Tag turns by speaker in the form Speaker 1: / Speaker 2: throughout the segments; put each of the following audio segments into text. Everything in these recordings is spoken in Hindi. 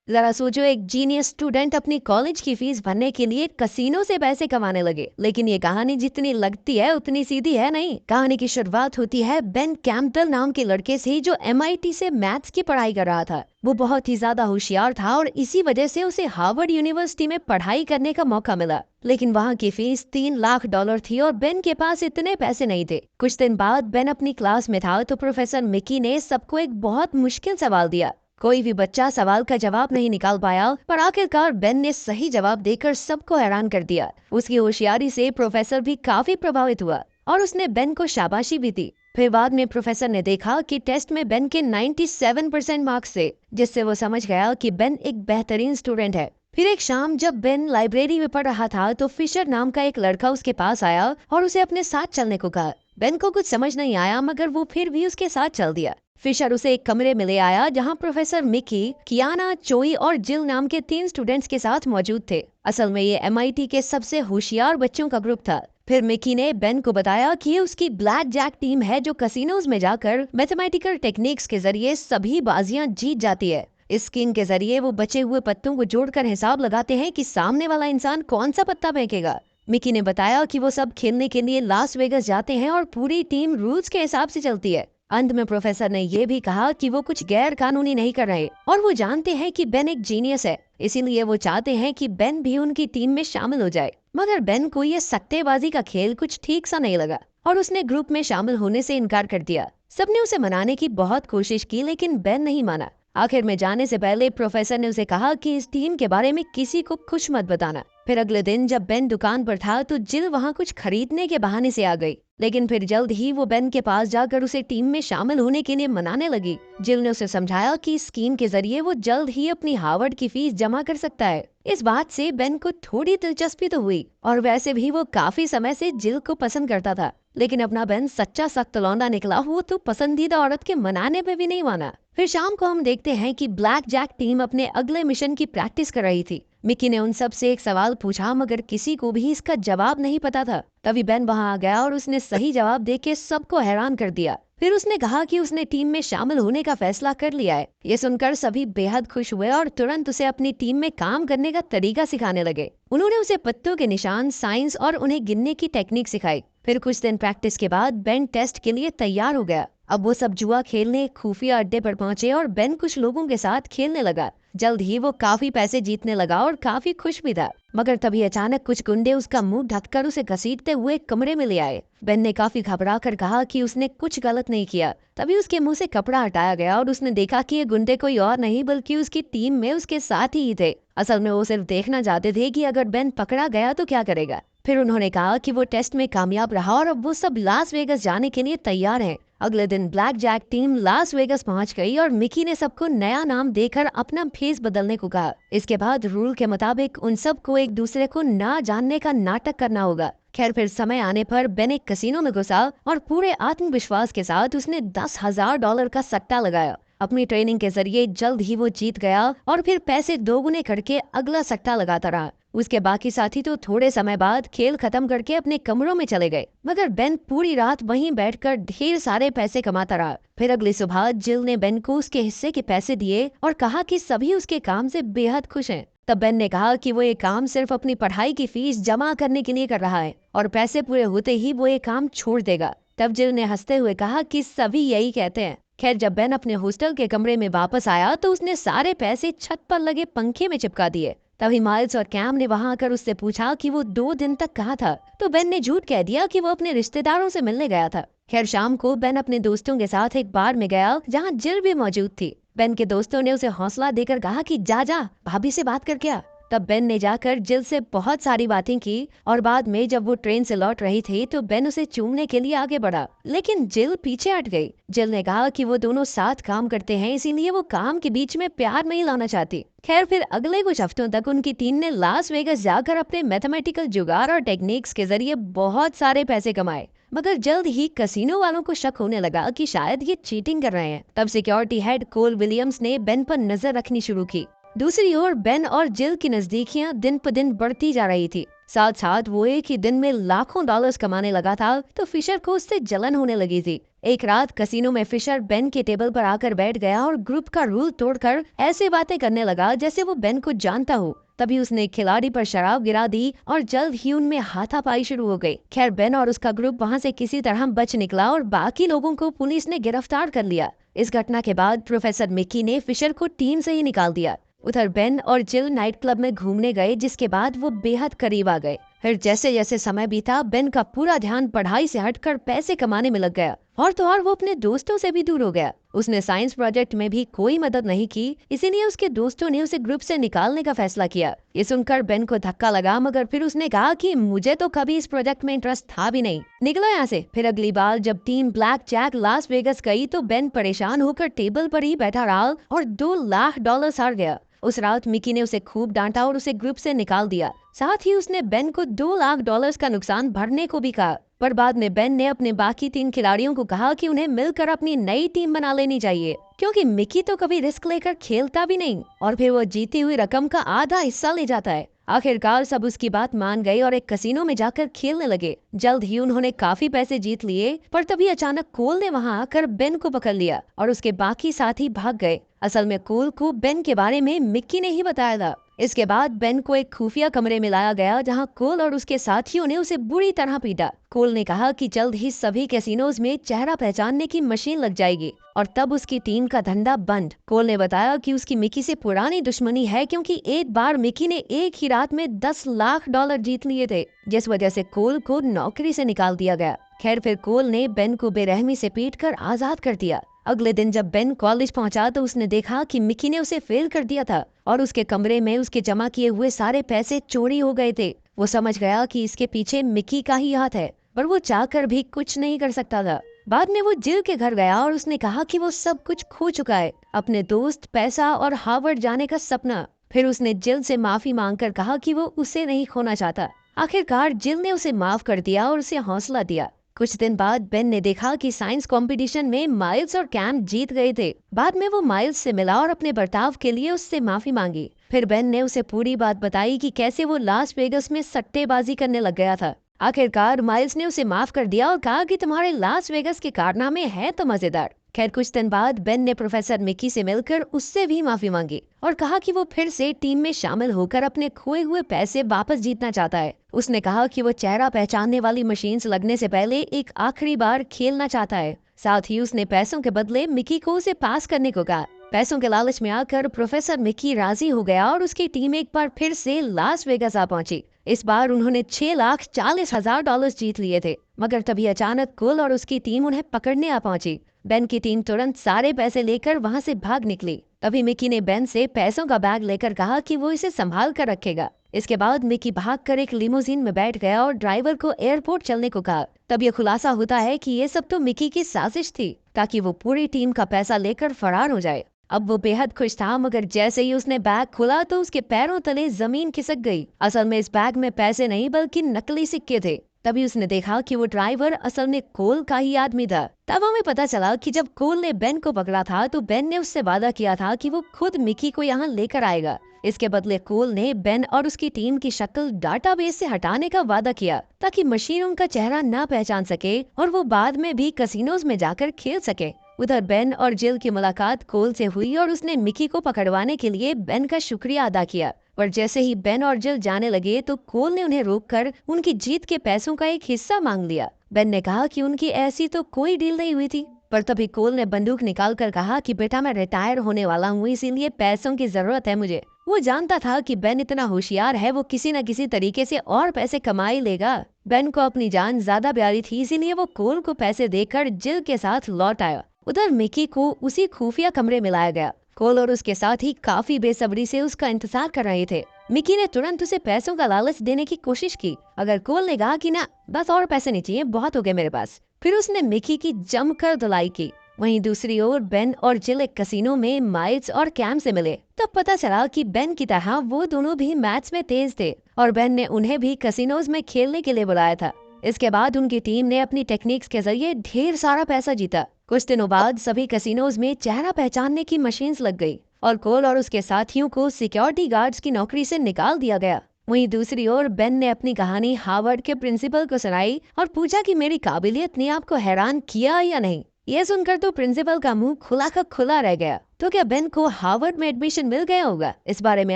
Speaker 1: जरा सोचो, एक जीनियस स्टूडेंट अपनी कॉलेज की फीस भरने के लिए कसीनो से पैसे कमाने लगे। लेकिन ये कहानी जितनी लगती है उतनी सीधी है नहीं। कहानी की शुरुआत होती है बेन कैंपबेल नाम के लड़के से, जो MIT से मैथ्स की पढ़ाई कर रहा था। वो बहुत ही ज्यादा होशियार था और इसी वजह से उसे हार्वर्ड यूनिवर्सिटी में पढ़ाई करने का मौका मिला। लेकिन वहाँ की फीस $3 लाख थी और बेन के पास इतने पैसे नहीं थे। कुछ दिन बाद बेन अपनी क्लास में था तो प्रोफेसर मिकी ने सबको एक बहुत मुश्किल सवाल दिया। कोई भी बच्चा सवाल का जवाब नहीं निकाल पाया, पर आखिरकार बेन ने सही जवाब देकर सबको हैरान कर दिया। उसकी होशियारी से प्रोफेसर भी काफी प्रभावित हुआ और उसने बेन को शाबाशी भी दी। फिर बाद में प्रोफेसर ने देखा कि टेस्ट में बेन के 97% मार्क्स थे, जिससे वो समझ गया कि बेन एक बेहतरीन स्टूडेंट है। फिर एक शाम जब बेन लाइब्रेरी में पढ़ रहा था तो फिशर नाम का एक लड़का उसके पास आया और उसे अपने साथ चलने को कहा। बेन को कुछ समझ नहीं आया, मगर वो फिर भी उसके साथ चल दिया। फिशर उसे एक कमरे में ले आया जहां प्रोफेसर मिकी, कियाना, चोई और जिल नाम के 3 स्टूडेंट्स के साथ मौजूद थे। असल में ये MIT के सबसे होशियार बच्चों का ग्रुप था। फिर मिकी ने बेन को बताया कि ये उसकी ब्लैक जैक टीम है, जो कसिनोज में जाकर मैथमेटिकल टेक्निक्स के जरिए सभी बाजियां जीत जाती है। इस स्कीम के जरिए वो बचे हुए पत्तों को जोड़कर हिसाब लगाते हैं कि सामने वाला इंसान कौन सा पत्ता फेंकेगा। मिकी ने बताया कि वो सब खेलने के लिए लास वेगस जाते हैं और पूरी टीम रूल्स के हिसाब से चलती है। अंत में प्रोफेसर ने ये भी कहा कि वो कुछ गैर कानूनी नहीं कर रहे और वो जानते हैं कि बेन एक जीनियस है, इसीलिए वो चाहते हैं कि बेन भी उनकी टीम में शामिल हो जाए। मगर बेन को ये सट्टेबाजी का खेल कुछ ठीक सा नहीं लगा और उसने ग्रुप में शामिल होने से इनकार कर दिया। सबने उसे मनाने की बहुत कोशिश की, लेकिन बेन नहीं माना। आखिर में जाने से पहले प्रोफेसर ने उसे कहा कि इस टीम के बारे में किसी को कुछ मत बताना। फिर अगले दिन जब बेन दुकान पर था तो जिल वहाँ कुछ खरीदने के बहाने से आ गई। लेकिन फिर जल्द ही वो बेन के पास जाकर उसे टीम में शामिल होने के लिए मनाने लगी। जिल ने उसे समझाया कि इस स्कीम के जरिए वो जल्द ही अपनी हार्वर्ड की फीस जमा कर सकता है। इस बात से बेन को थोड़ी दिलचस्पी तो हुई और वैसे भी वो काफी समय से जिल को पसंद करता था। लेकिन अपना बेन सच्चा सख्त लौंडा निकला, वो तो पसंदीदा औरत के मनाने पे भी नहीं माना। फिर शाम को हम देखते हैं कि ब्लैक जैक टीम अपने अगले मिशन की प्रैक्टिस कर रही थी। मिकी ने उन सब से एक सवाल पूछा, मगर किसी को भी इसका जवाब नहीं पता था। तभी बेन वहां आ गया और उसने सही जवाब देके सबको हैरान कर दिया। फिर उसने कहा कि उसने टीम में शामिल होने का फैसला कर लिया है। ये सुनकर सभी बेहद खुश हुए और तुरंत उसे अपनी टीम में काम करने का तरीका सिखाने लगे। उन्होंने उसे पत्तों के निशान, साइंस और उन्हें गिनने की टेक्निक सिखाई। फिर कुछ दिन प्रैक्टिस के बाद बेन टेस्ट के लिए तैयार हो गया। अब वो सब जुआ खेलने एक खुफिया अड्डे पर पहुंचे और बेन कुछ लोगों के साथ खेलने लगा। जल्द ही वो काफी पैसे जीतने लगा और काफी खुश भी था। मगर तभी अचानक कुछ गुंडे उसका मुंह ढककर उसे घसीटते हुए कमरे में ले आए। बेन ने काफी घबरा कर कहा कि उसने कुछ गलत नहीं किया। तभी उसके मुंह से कपड़ा हटाया गया और उसने देखा कि ये गुंडे कोई और नहीं बल्कि उसकी टीम में उसके साथ ही थे। असल में वो सिर्फ देखना चाहते थे कि अगर बेन पकड़ा गया तो क्या करेगा। फिर उन्होंने कहा कि वो टेस्ट में कामयाब रहा और अब वो सब लास वेगस जाने के लिए तैयार हैं। अगले दिन Black Jack team Las Vegas पहुंच गई और मिकी ने सबको नया नाम देकर अपना फेस बदलने को कहा। इसके बाद रूल के मुताबिक उन सबको एक दूसरे को ना जानने का नाटक करना होगा। खैर, फिर समय आने पर बेन एक कसिनो में घुसा और पूरे आत्मविश्वास के साथ उसने $10,000 का सट्टा लगाया। अपनी ट्रेनिंग के जरिए जल्द ही वो जीत गया और फिर पैसे दोगुने करके अगला सट्टा लगाता रहा। उसके बाकी साथी तो थोड़े समय बाद खेल खत्म करके अपने कमरों में चले गए, मगर बेन पूरी रात वहीं बैठकर ढेर सारे पैसे कमाता रहा। फिर अगली सुबह जिल ने बेन को उसके हिस्से के पैसे दिए और कहा कि सभी उसके काम से बेहद खुश हैं। तब बेन ने कहा कि वो ये काम सिर्फ अपनी पढ़ाई की फीस जमा करने के लिए कर रहा है और पैसे पूरे होते ही वो ये काम छोड़ देगा। तब जिल ने हंसते हुए कहा कि सभी यही कहते हैं। खैर, जब बेन अपने हॉस्टल के कमरे में वापस आया तो उसने सारे पैसे छत पर लगे पंखे में चिपका दिए। तभी माइल्स और कैम ने वहां आकर उससे पूछा कि वो 2 दिन तक कहाँ था, तो बेन ने झूठ कह दिया कि वो अपने रिश्तेदारों से मिलने गया था। खैर, शाम को बेन अपने दोस्तों के साथ एक बार में गया जहाँ जिल भी मौजूद थी। बेन के दोस्तों ने उसे हौसला देकर कहा कि जा भाभी से बात करके आ। तब बेन ने जाकर जिल से बहुत सारी बातें की और बाद में जब वो ट्रेन से लौट रही थी तो बेन उसे चूमने के लिए आगे बढ़ा, लेकिन जिल पीछे हट गई। जिल ने कहा कि वो दोनों साथ काम करते हैं, इसीलिए वो काम के बीच में प्यार नहीं लाना चाहती। खैर, फिर अगले कुछ हफ्तों तक उनकी टीम ने लास वेगस जाकर अपने मैथमेटिकल जुगाड़ और टेक्निक्स के जरिए बहुत सारे पैसे कमाए। मगर जल्द ही कसिनो वालों को शक होने लगा कि शायद ये चीटिंग कर रहे हैं। तब सिक्योरिटी हेड कोल विलियम्स ने बेन पर नजर रखनी शुरू की। दूसरी ओर बेन और जिल की नजदीकियां दिन पर दिन बढ़ती जा रही थी। साथ साथ वो एक ही दिन में लाखों डॉलर्स कमाने लगा था तो फिशर को उससे जलन होने लगी थी। एक रात कसिनो में फिशर बेन के टेबल पर आकर बैठ गया और ग्रुप का रूल तोड़कर ऐसे बातें करने लगा जैसे वो बेन को जानता हो। तभी उसने एक खिलाड़ी पर शराब गिरा दी और जल्द ही उनमें हाथापाई शुरू हो गई। खैर बेन और उसका ग्रुप वहां से किसी तरह बच निकला और बाकी लोगों को पुलिस ने गिरफ्तार कर लिया। इस घटना के बाद प्रोफेसर मिकी ने फिशर को टीम से ही निकाल दिया। उधर बेन और जिल नाइट क्लब में घूमने गए, जिसके बाद वो बेहद करीब आ गए। फिर जैसे जैसे समय बीता बेन का पूरा ध्यान पढ़ाई से हटकर पैसे कमाने में लग गया और तो और वो अपने दोस्तों से भी दूर हो गया। उसने साइंस प्रोजेक्ट में भी कोई मदद नहीं की, इसीलिए उसके दोस्तों ने उसे ग्रुप से निकालने का फैसला किया। ये सुनकर बेन को धक्का लगा, मगर फिर उसने कहा कि मुझे तो कभी इस प्रोजेक्ट में इंटरेस्ट था भी नहीं, निकलो यहाँ से। फिर अगली बार जब team Black Jack Las Vegas गई तो बेन परेशान होकर टेबल पर ही बैठा रहा और $2 लाख हार गया। उस रात मिकी ने उसे खूब डांटा और उसे ग्रुप से निकाल दिया। साथ ही उसने बेन को $2 लाख का नुकसान भरने को भी कहा। पर बाद में बेन ने अपने बाकी 3 खिलाड़ियों को कहा कि उन्हें मिलकर अपनी नई टीम बना लेनी चाहिए, क्योंकि मिकी तो कभी रिस्क लेकर खेलता भी नहीं और फिर वो जीती हुई रकम का आधा हिस्सा ले जाता है। आखिरकार सब उसकी बात मान गए और एक कसिनो में जाकर खेलने लगे। जल्द ही उन्होंने काफी पैसे जीत लिए, पर तभी अचानक कोल ने वहां आकर बेन को पकड़ लिया और उसके बाकी साथी भाग गए। असल में कोल को बेन के बारे में मिक्की ने ही बताया था। इसके बाद बेन को एक खुफिया कमरे में लाया गया, जहां कोल और उसके साथियों ने उसे बुरी तरह पीटा। कोल ने कहा कि जल्द ही सभी कैसीनोज में चेहरा पहचानने की मशीन लग जाएगी और तब उसकी टीम का धंधा बंद। कोल ने बताया कि उसकी मिकी से पुरानी दुश्मनी है, क्योंकि एक बार मिकी ने एक ही रात में $10 लाख जीत लिए थे, जिस वजह से कोल को नौकरी से निकाल दिया गया। खैर फिर कोल ने बेन को बेरहमी से पीटकर आजाद कर दिया। अगले दिन जब बेन कॉलेज पहुंचा तो उसने देखा कि मिकी ने उसे फेल कर दिया था और उसके कमरे में उसके जमा किए हुए सारे पैसे चोरी हो गए थे। वो समझ गया कि इसके पीछे मिकी का ही हाथ है, पर वो चाहकर भी कुछ नहीं कर सकता था। बाद में वो जिल के घर गया और उसने कहा कि वो सब कुछ खो चुका है, अपने दोस्त, पैसा और हार्वर्ड जाने का सपना। फिर उसने जिल से माफी मांगकर कहा कि वो उसे नहीं खोना चाहता। आखिरकार जिल ने उसे माफ कर दिया और उसे हौसला दिया। कुछ दिन बाद बेन ने देखा कि साइंस कंपटीशन में माइल्स और कैम जीत गए थे। बाद में वो माइल्स से मिला और अपने बर्ताव के लिए उससे माफी मांगी। फिर बेन ने उसे पूरी बात बताई कि कैसे वो लास वेगस में सट्टेबाजी करने लग गया था। आखिरकार माइल्स ने उसे माफ कर दिया और कहा कि तुम्हारे लास वेगस के कारनामे हैं तो मजेदार। खैर कुछ दिन बाद बेन ने प्रोफेसर मिकी से मिलकर उससे भी माफी मांगी और कहा कि वो फिर से टीम में शामिल होकर अपने खोए हुए पैसे वापस जीतना चाहता है। उसने कहा कि वो चेहरा पहचानने वाली मशीन लगने से पहले एक आखिरी बार खेलना चाहता है। साथ ही उसने पैसों के बदले मिकी को उसे पास करने को कहा। पैसों के लालच में आकर प्रोफेसर मिकी राजी हो गया और उसकी टीम एक बार फिर से लास वेगास आ पहुंची। इस बार उन्होंने $6,40,000 जीत लिए थे, मगर तभी अचानक कोल और उसकी टीम उन्हें पकड़ने आ पहुंची। बेन की टीम तुरंत सारे पैसे लेकर वहां से भाग निकली। तभी मिकी ने बेन से पैसों का बैग लेकर कहा कि वो इसे संभाल कर रखेगा। इसके बाद मिकी भागकर एक लिमोजीन में बैठ गया और ड्राइवर को एयरपोर्ट चलने को कहा। तब ये खुलासा होता है कि ये सब तो मिकी की साजिश थी, ताकि वो पूरी टीम का पैसा लेकर फरार हो जाए। अब वो बेहद खुश था, मगर जैसे ही उसने बैग खोला तो उसके पैरों तले जमीन खिसक गई। असल में इस बैग में पैसे नहीं बल्कि नकली सिक्के थे। तभी उसने देखा कि वो ड्राइवर असल में कोल का ही आदमी था। तब हमें पता चला कि जब कोल ने बेन को पकड़ा था तो बेन ने उससे वादा किया था कि वो खुद मिकी को यहाँ लेकर आएगा। इसके बदले कोल ने बेन और उसकी टीम की शक्ल डाटाबेस से हटाने का वादा किया, ताकि मशीन उनका चेहरा ना पहचान सके और वो बाद में भी कसिनोज में जाकर खेल सके। उधर बेन और जिल की मुलाकात कोल से हुई और उसने मिकी को पकड़वाने के लिए बेन का शुक्रिया अदा किया। पर जैसे ही बेन और जिल जाने लगे तो कोल ने उन्हें रोककर उनकी जीत के पैसों का एक हिस्सा मांग लिया। बेन ने कहा कि उनकी ऐसी तो कोई डील नहीं हुई थी, पर तभी कोल ने बंदूक निकालकर कहा कि बेटा मैं रिटायर होने वाला हूँ, इसीलिए पैसों की जरूरत है मुझे। वो जानता था कि बेन इतना होशियार है, वो किसी न किसी तरीके से और पैसे कमा ही लेगा। बेन को अपनी जान ज्यादा प्यारी थी, इसीलिए वो कोल को पैसे देकर जिल के साथ लौट आया। उधर मिकी को उसी खुफिया कमरे में लाया गया। कोल और उसके साथ ही काफी बेसब्री से उसका इंतजार कर रहे थे। मिकी ने तुरंत उसे पैसों का लालच देने की कोशिश की, अगर कोल ने कहा कि ना बस और पैसे नहीं चाहिए, बहुत हो गए मेरे पास। फिर उसने मिकी की जमकर धुलाई की। वहीं दूसरी ओर बेन और जिल एक कसिनो में माइल्स और कैम से मिले। तब पता चला कि बेन की तरह वो दोनों भी मैथ्स में तेज थे और बेन ने उन्हें भी कसिनोज में खेलने के लिए बुलाया था। इसके बाद उनकी टीम ने अपनी टेक्निक्स के जरिए ढेर सारा पैसा जीता। कुछ दिनों बाद सभी कसिनोज में चेहरा पहचानने की मशीन्स लग गई और कोल और उसके साथियों को सिक्योरिटी गार्ड्स की नौकरी से निकाल दिया गया। वहीं दूसरी ओर बेन ने अपनी कहानी हार्वर्ड के प्रिंसिपल को सुनाई और पूछा कि मेरी काबिलियत ने आपको हैरान किया या नहीं। ये सुनकर तो प्रिंसिपल का मुंह खुला का खुला रह गया। तो क्या बेन को हार्वर्ड में एडमिशन मिल गया होगा? इस बारे में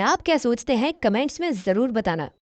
Speaker 1: आप क्या सोचते हैं? कमेंट्स में जरूर बताना।